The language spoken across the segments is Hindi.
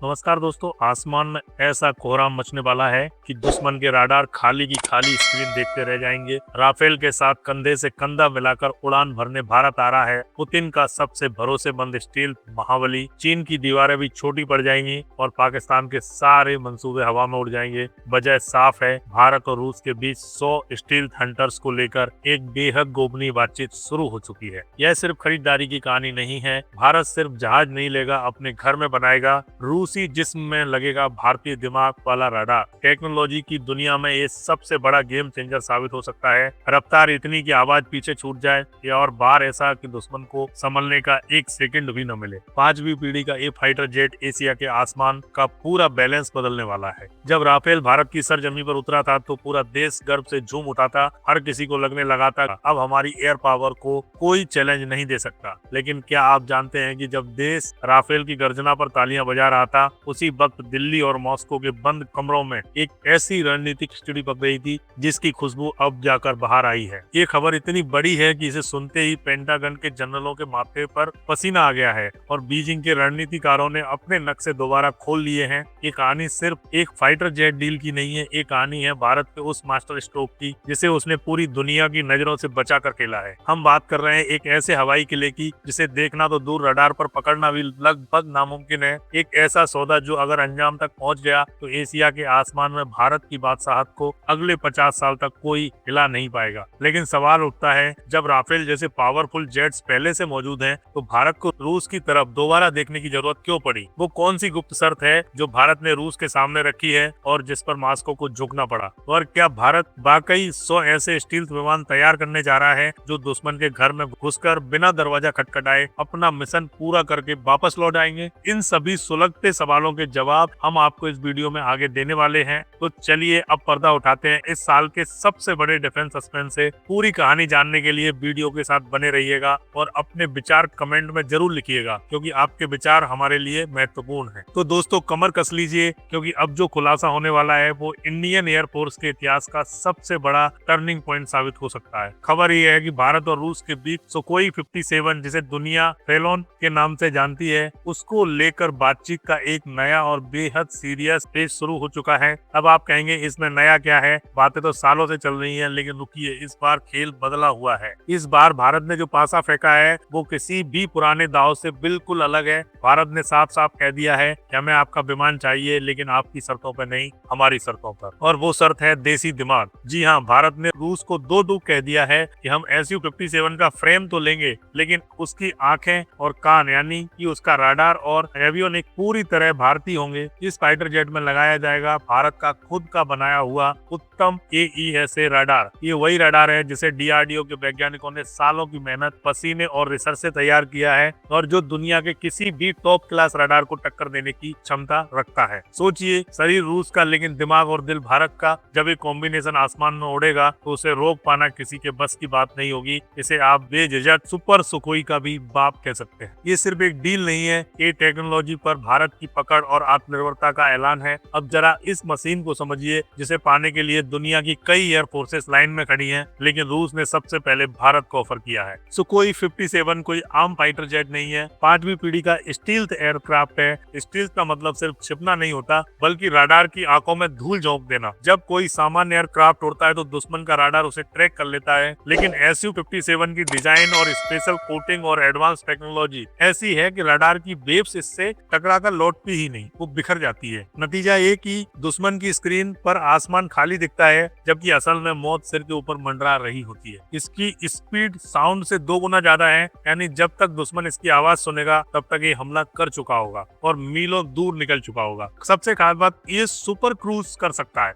नमस्कार दोस्तों। आसमान में ऐसा कोहराम मचने वाला है कि दुश्मन के राडार खाली की खाली स्क्रीन देखते रह जाएंगे। राफेल के साथ कंधे से कंधा मिलाकर उड़ान भरने भारत आ रहा है। पुतिन का सबसे भरोसेमंद स्टील महाबली, चीन की दीवारें भी छोटी पड़ जाएंगी और पाकिस्तान के सारे मंसूबे हवा में उड़ जाएंगे। वजह साफ है, भारत और रूस के बीच 100 स्टील हंटर्स को लेकर एक बेहद गोपनीय बातचीत शुरू हो चुकी है। यह सिर्फ खरीदारी की कहानी नहीं है। भारत सिर्फ जहाज नहीं लेगा, अपने घर में बनाएगा रूसी जिस्म में लगेगा भारतीय दिमाग वाला रडार। टेक्नोलॉजी की दुनिया में ये सबसे बड़ा गेम चेंजर साबित हो सकता है। रफ्तार इतनी की आवाज पीछे छूट जाए या और बार ऐसा कि दुश्मन को संभलने का एक सेकंड भी न मिले। 5वीं पीढ़ी का ये फाइटर जेट एशिया के आसमान का पूरा बैलेंस बदलने वाला है। जब राफेल भारत की सरजमी पर उतरा था तो पूरा देश गर्व से झूम उठा था। हर किसी को लगने लगा था अब हमारी एयर पावर को कोई चैलेंज नहीं दे सकता। लेकिन क्या आप जानते हैं कि जब देश राफेल की गर्जना पर तालियां बजा रहा था, उसी वक्त दिल्ली और मॉस्को के बंद कमरों में एक ऐसी रणनीतिक स्टडी पक गई थी जिसकी खुशबू अब जाकर बाहर आई है। ये खबर इतनी बड़ी है कि इसे सुनते ही पेंटागन के जनरलों के माथे पर पसीना आ गया है और बीजिंग के रणनीतिकारों ने अपने नक्शे दोबारा खोल लिए हैं। ये कहानी सिर्फ एक फाइटर जेट डील की नहीं है, ये कहानी है भारत के उस मास्टर स्ट्रोक की जिसे उसने पूरी दुनिया की नजरों से बचा कर खेला है। हम बात कर रहे हैं एक ऐसे हवाई किले की जिसे देखना तो दूर, रडार पर पकड़ना भी लगभग नामुमकिन है। एक ऐसा सौदा जो अगर अंजाम तक पहुंच गया तो एशिया के आसमान में भारत की बादशाहत को अगले 50 साल तक कोई हिला नहीं पाएगा। लेकिन सवाल उठता है, जब राफेल जैसे पावरफुल जेट्स पहले से मौजूद हैं, तो भारत को रूस की तरफ दोबारा देखने की जरूरत क्यों पड़ी? वो कौन सी गुप्त शर्त है जो भारत ने रूस के सामने रखी है और जिस पर मॉस्को को झुकना पड़ा? और क्या भारत वाकई 100 ऐसे स्टील्थ विमान तैयार करने जा रहा है जो दुश्मन के घर में घुसकर बिना दरवाजा खटखटाए अपना मिशन पूरा करके वापस लौट आएंगे? इन सभी सुलगते सवालों के जवाब हम आपको इस वीडियो में आगे देने वाले हैं। तो चलिए अब पर्दा उठाते हैं इस साल के सबसे बड़े डिफेंस सस्पेंस से। पूरी कहानी जानने के लिए वीडियो के साथ बने रहिएगा और अपने विचार कमेंट में जरूर लिखिएगा, क्योंकि आपके विचार हमारे लिए महत्वपूर्ण हैं। तो दोस्तों कमर कस लीजिए, क्योंकि अब जो खुलासा होने वाला है वो इंडियन एयरफोर्स के इतिहास का सबसे बड़ा टर्निंग पॉइंट साबित हो सकता है। खबर ये है कि भारत और रूस के बीच सुखोई 57, जिसे दुनिया फेलोन के नाम से जानती है, उसको लेकर बातचीत का एक नया और बेहद सीरियस फेज शुरू हो चुका है। अब आप कहेंगे इसमें नया क्या है? बातें तो सालों से चल रही हैं, लेकिन रुकिए, इस बार खेल बदला हुआ है। इस बार भारत ने जो पासा फेंका है वो किसी भी पुराने दाव से बिल्कुल अलग है। भारत ने साफ साफ कह दिया है कि हमें आपका विमान चाहिए, लेकिन आपकी शर्तों पर नहीं, हमारी शर्तों पर। और वो शर्त है देसी दिमाग। जी हाँ, भारत ने रूस को दो दो कह दिया है कि हम Su-57 का फ्रेम तो लेंगे, लेकिन उसकी आंखें और कान यानी कि उसका राडार और एवियोनिक पूरी तरह भारतीय होंगे। इस फाइटर जेट में लगाया जाएगा भारत का खुद का बनाया हुआ उत्तम AESA राडार। ये वही राडार है जिसे DRDO के वैज्ञानिकों ने सालों की मेहनत, पसीने और रिसर्च से तैयार किया है और जो दुनिया के किसी भी टॉप क्लास राडार को टक्कर देने की क्षमता रखता है। सोचिए, शरीर रूस का लेकिन दिमाग और दिल भारत का। जब ये कॉम्बिनेशन आसमान में उड़ेगा तो उसे रोक पाना किसी के बस की बात नहीं होगी। इसे आप बेझिझक सुपर सुखोई का भी बाप कह सकते हैं। ये सिर्फ एक डील नहीं है, ये टेक्नोलॉजी पर भारत की पकड़ और आत्मनिर्भरता का ऐलान है। अब जरा इस मशीन को समझिए जिसे पाने के लिए दुनिया की कई एयर फोर्सेस लाइन में खड़ी हैं, लेकिन रूस ने सबसे पहले भारत को ऑफर किया है। सुखोई 57 कोई आम फाइटर जेट नहीं है, 5वीं पीढ़ी का स्टील्थ एयरक्राफ्ट है। स्टील्थ का मतलब सिर्फ छिपना नहीं होता, बल्कि राडार की आंखों में धूल झोंक देना। जब कोई सामान्य एयरक्राफ्ट उड़ता है तो दुश्मन का राडार उसे ट्रैक कर लेता है, लेकिन Su-57 की डिजाइन और स्पेशल कोटिंग और एडवांस टेक्नोलॉजी ऐसी है कि राडार की वेव्स इससे टकराकर लौटती ही नहीं, वो बिखर जाती है। नतीजा ये कि दुश्मन की स्क्रीन पर आसमान खाली दिखता है, जबकि असल में मौत सिर के ऊपर मंडरा रही होती है। इसकी स्पीड साउंड से 2 गुना ज्यादा है, यानी जब तक दुश्मन इसकी आवाज सुनेगा तब तक ये हमला कर चुका होगा और मीलों दूर निकल चुका होगा। सबसे खास बात, ये सुपर क्रूज कर सकता है,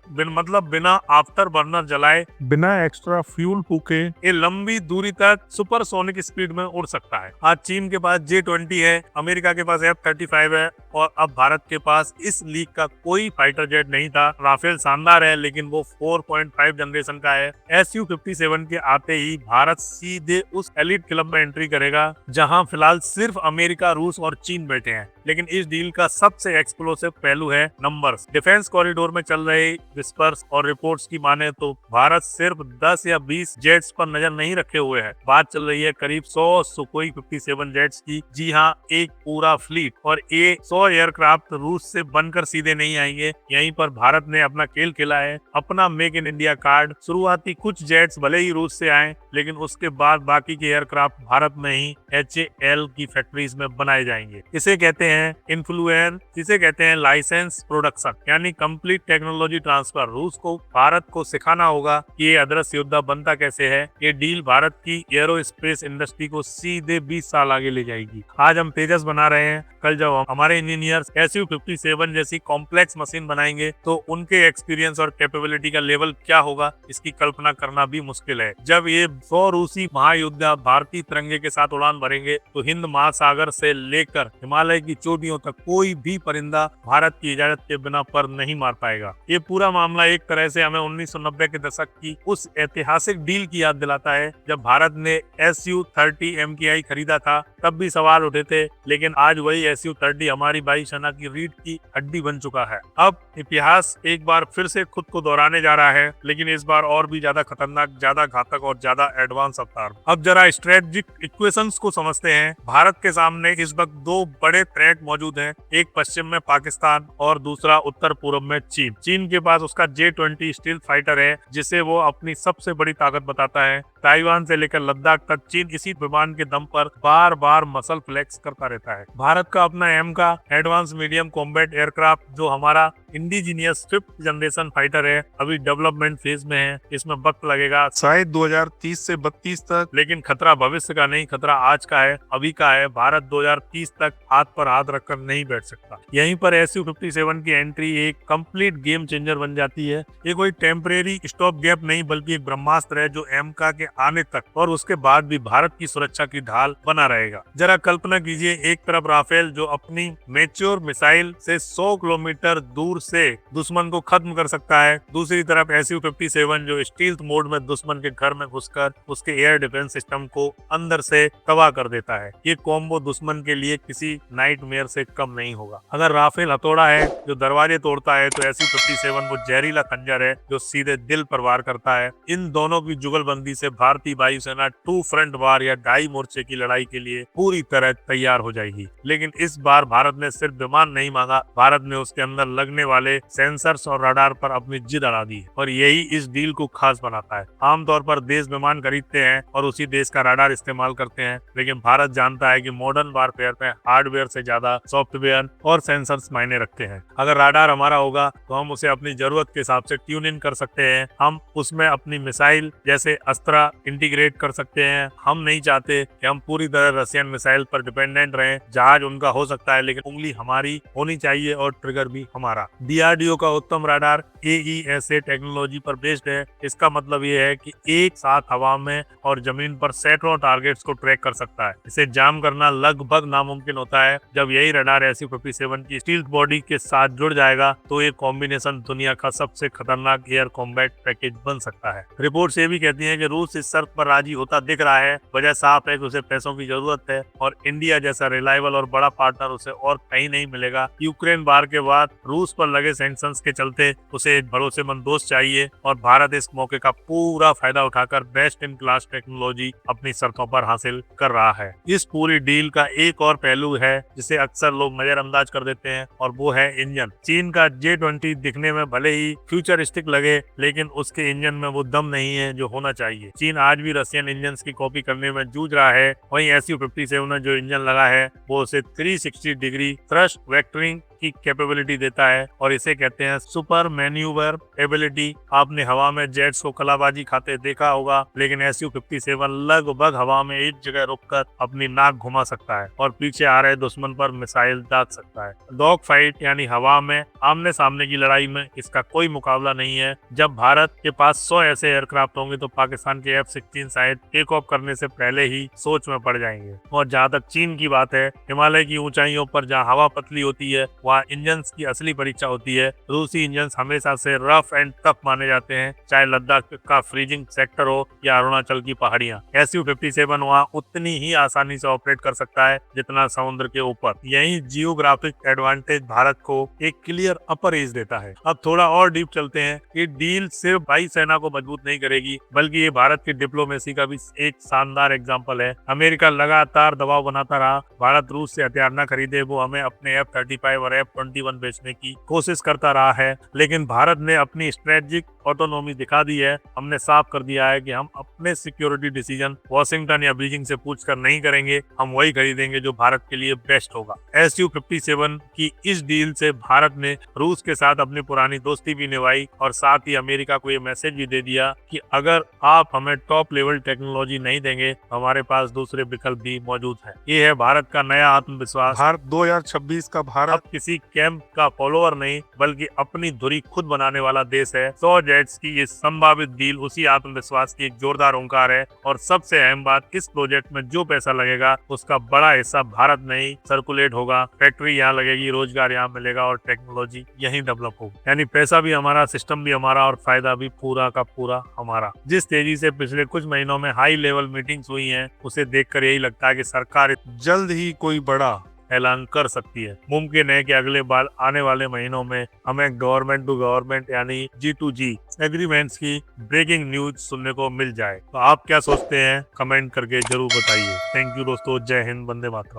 बिना आफ्टर बर्नर जलाए, बिना एक्स्ट्रा फ्यूल फूके, ये लंबी दूरी तक सुपरसोनिक स्पीड में उड़ सकता है। आज चीन के पास J-20 है, अमेरिका के पास F-35 है और अब भारत के पास इस लीग का कोई फाइटर जेट नहीं था। राफेल शानदार है, लेकिन वो 4.5 जनरेशन का है। Su-57 के आते ही भारत सीधे उस एलिट क्लब में एंट्री करेगा जहां फिलहाल सिर्फ अमेरिका, रूस और चीन बैठे हैं। लेकिन इस डील का सबसे एक्सप्लोसिव पहलू है नंबर्स। डिफेंस कॉरिडोर में चल रहे विस्पर्स और रिपोर्ट्स की माने तो भारत सिर्फ 10 या 20 जेट्स पर नजर नहीं रखे हुए है। बात चल रही है करीब 100 सुकोई 57 जेट्स की। जी हाँ, एक पूरा फ्लीट। और ये 100 एयरक्राफ्ट रूस से बनकर सीधे नहीं आएंगे। यहीं पर भारत ने अपना खेल खेला है, अपना मेक इन इंडिया कार्ड। शुरुआती कुछ जेट्स भले ही रूस से आए, लेकिन उसके बाद बाकी के एयरक्राफ्ट भारत में ही HAL की फैक्ट्रीज में बनाए जाएंगे। इसे कहते हैं इन्फ्लुएंस, इसे कहते हैं लाइसेंस प्रोडक्शन, यानी कंप्लीट टेक्नोलॉजी ट्रांसफर। रूस को भारत को सिखाना होगा कि ये अदृश्य योद्धा बनता कैसे है। ये डील भारत की एरोस्पेस इंडस्ट्री को सीधे 20 साल आगे ले जाएगी। आज हम तेजस बना रहे हैं, कल जब हमारे इंजीनियर्स Su-57 जैसी कॉम्प्लेक्स मशीन बनाएंगे तो उनके एक्सपीरियंस और कैपेबिलिटी का लेवल क्या होगा, इसकी कल्पना करना भी मुश्किल है। जब ये 100 रूसी महायोद्धा भारतीय तिरंगे के साथ उड़ान भरेंगे तो हिंद महासागर से लेकर हिमालय की चोटियों तक कोई भी परिंदा भारत की इजाजत के बिना पर नहीं मार पाएगा। ये पूरा मामला एक तरह से हमें 1990 के दशक की उस ऐतिहासिक डील की याद दिलाता है जब भारत ने Su-30 MKI खरीदा था। तब भी सवाल उठे थे, लेकिन आज वही Su-30 हमारी वायुसेना की रीढ़ की हड्डी बन चुका है। अब इतिहास एक बार फिर से खुद को दोहराने जा रहा है, लेकिन इस बार और भी ज्यादा खतरनाक, ज्यादा घातक और ज्यादा एडवांस अवतार। अब जरा स्ट्रेटेजिक इक्वेशंस को समझते हैं। भारत के सामने इस वक्त दो बड़े थ्रेट मौजूद हैं, एक पश्चिम में पाकिस्तान और दूसरा उत्तर पूर्व में चीन। चीन के पास उसका J-20 स्टील्थ फाइटर है, जिसे वो अपनी सबसे बड़ी ताकत बताता है। ताइवान से लेकर लद्दाख तक चीन इसी विमान के दम पर बार बार मसल फ्लेक्स करता रहता है। भारत का अपना M का एडवांस मीडियम कॉम्बैट एयरक्राफ्ट, जो हमारा इंडिजीनियस 5th जनरेशन फाइटर है, अभी डेवलपमेंट फेज में है। इसमें वक्त लगेगा शायद 2030 से 32 तक, लेकिन खतरा भविष्य का नहीं, खतरा आज का है, अभी का है। भारत 2030 तक हाथ पर हाथ रखकर नहीं बैठ सकता। यहीं पर Su-57 की एंट्री एक कंप्लीट गेम चेंजर बन जाती है। ये कोई टेम्परेरी स्टॉप गैप नहीं, बल्कि एक ब्रह्मास्त्र है जो एमका के आने तक और उसके बाद भी भारत की सुरक्षा की ढाल बना रहेगा। जरा कल्पना कीजिए, एक तरफ राफेल जो अपनी मैच्योर मिसाइल से 100 किलोमीटर दूर से दुश्मन को खत्म कर सकता है, दूसरी तरफ Su-57 जो स्टील्थ मोड में दुश्मन के घर में घुसकर उसके एयर डिफेंस सिस्टम को अंदर से तबाह कर देता है। ये कॉम्बो दुश्मन के लिए किसी नाइटमेयर से कम नहीं होगा। अगर राफेल हथौड़ा है जो दरवाजे तोड़ता है, तो Su-57 वो जहरीला खंजर है जो सीधे दिल पर वार करता है। इन दोनों की जुगलबंदी से भारतीय वायुसेना 2 फ्रंट वार या ढाई मोर्चे की लड़ाई के लिए पूरी तरह तैयार हो जाएगी। लेकिन इस बार भारत ने सिर्फ विमान नहीं मांगा, भारत ने उसके अंदर लगने वाले सेंसर्स और रडार पर अपनी जिद अड़ा दी, और यही इस डील को खास बनाता है। आमतौर पर देश विमान खरीदते हैं और उसी देश का रडार इस्तेमाल करते हैं, लेकिन भारत जानता है कि मॉडर्न वारफेयर में हार्डवेयर से ज्यादा सॉफ्टवेयर और सेंसर्स मायने रखते हैं। अगर रडार हमारा होगा तो हम उसे अपनी जरूरत के हिसाब से ट्यून इन कर सकते हैं। हम उसमें अपनी मिसाइल जैसे अस्त्रा इंटीग्रेट कर सकते हैं। हम नहीं चाहते कि हम पूरी तरह रशियन मिसाइल पर डिपेंडेंट रहें। जहाज उनका हो सकता है, लेकिन उंगली हमारी होनी चाहिए और ट्रिगर भी हमारा। DRDO का उत्तम रडार AESA टेक्नोलॉजी पर बेस्ड है। इसका मतलब ये है कि एक साथ हवा में और जमीन पर सैकड़ों टारगेट्स को ट्रैक कर सकता है। इसे जाम करना लगभग नामुमकिन होता है। जब यही रडार Su-57 की स्टील्थ बॉडी के साथ जुड़ जाएगा तो ये कॉम्बिनेशन दुनिया का सबसे खतरनाक एयर कॉम्बैट पैकेज बन सकता है। रिपोर्ट्स ये भी कहती हैं कि रूस इस शर्त पर राजी होता दिख रहा है। वजह साफ है कि उसे पैसों की जरूरत है, और इंडिया जैसा रिलायबल और बड़ा पार्टनर उसे और कहीं नहीं मिलेगा। यूक्रेन वार के बाद रूस पर लगे सैंक्शंस के चलते उसे एक भरोसेमंद दोस्त चाहिए, और भारत इस मौके का पूरा फायदा उठाकर बेस्ट इन क्लास टेक्नोलॉजी अपनी शर्तों पर हासिल कर रहा है। इस पूरी डील का एक और पहलू है जिसे अक्सर लोग नजरअंदाज कर देते हैं, और वो है इंजन। चीन का J-20 दिखने में भले ही फ्यूचरिस्टिक लगे, लेकिन उसके इंजन में वो दम नहीं है जो होना चाहिए। चीन आज भी रशियन इंजन की कॉपी करने में जूझ रहा है। वहीं Su-57 में जो इंजन लगा है वो उसे 360 डिग्री थ्रस्ट वेक्टरिंग की कैपेबिलिटी देता है, और इसे कहते हैं सुपर मैन्यूवर एबिलिटी। आपने हवा में जेट्स को कलाबाजी खाते देखा होगा, लेकिन Su-57 लगभग हवा में एक जगह रुककर अपनी नाक घुमा सकता है और पीछे आ रहे दुश्मन पर मिसाइल दाग सकता है। डॉग फाइट यानी हवा में आमने सामने की लड़ाई में इसका कोई मुकाबला नहीं है। जब भारत के पास 100 ऐसे एयरक्राफ्ट होंगे तो पाकिस्तान के F-16 शायद टेक ऑफ करने से पहले ही सोच में पड़ जाएंगे। और जहाँ तक चीन की बात है, हिमालय की ऊंचाइयों पर जहाँ हवा पतली होती है वहाँ इंजन की असली परीक्षा होती है। रूसी इंजन हमेशा से रफ एंड टफ माने जाते हैं, चाहे लद्दाख का फ्रीजिंग सेक्टर हो या अरुणाचल की पहाड़ियाँ। Su-57 वहाँ उतनी ही आसानी से ऑपरेट कर सकता है जितना समुद्र के ऊपर। यही जियोग्राफिक एडवांटेज भारत को एक क्लियर अपर एज देता है। अब थोड़ा और डीप चलते हैं। ये डील सिर्फ वायुसेना को मजबूत नहीं करेगी, बल्कि ये भारत की डिप्लोमेसी का भी एक शानदार एग्जाम्पल है। अमेरिका लगातार दबाव बनाता रहा, भारत रूस से हथियार न खरीदे, वो हमें अपने F-35 और F-21 बेचने की कोशिश करता रहा है। लेकिन भारत ने अपनी स्ट्रेटेजिक ऑटोनॉमी दिखा दी है। हमने साफ कर दिया है कि हम अपने सिक्योरिटी डिसीजन वॉशिंगटन या बीजिंग से पूछकर नहीं करेंगे, हम वही खरीदेंगे जो भारत के लिए बेस्ट होगा। Su-57 की इस डील से भारत ने रूस के साथ अपनी पुरानी दोस्ती भी निभाई और साथ ही अमेरिका को ये मैसेज भी दे दिया कि अगर आप हमें टॉप लेवल टेक्नोलॉजी नहीं देंगे, हमारे पास दूसरे विकल्प भी मौजूद है। ये है भारत का नया आत्मविश्वास। भारत 2026 का भारत अब किसी कैंप का फॉलोअर नहीं, बल्कि अपनी धुरी खुद बनाने वाला देश है। 100 जेट्स की ये संभावित डील उसी आत्मविश्वास की एक जोरदार ओंकार है। और सबसे अहम बात, इस प्रोजेक्ट में जो पैसा लगेगा उसका बड़ा हिस्सा भारत में ही सर्कुलेट होगा। फैक्ट्री यहाँ लगेगी, रोजगार यहाँ मिलेगा और टेक्नोलॉजी यहीं डेवलप होगी। यानी पैसा भी हमारा, सिस्टम भी हमारा और फायदा भी पूरा का पूरा हमारा। जिस तेजी से पिछले कुछ महीनों में हाई लेवल मीटिंग्स हुई हैं, उसे देखकर यही लगता है कि सरकार जल्द ही कोई बड़ा ऐलान कर सकती है। मुमकिन है कि अगले बार आने वाले महीनों में हमें गवर्नमेंट टू गवर्नमेंट यानी G2G एग्रीमेंट्स की ब्रेकिंग न्यूज सुनने को मिल जाए। तो आप क्या सोचते हैं, कमेंट करके जरूर बताइए। थैंक यू दोस्तों, जय हिंद, वंदे मातरम।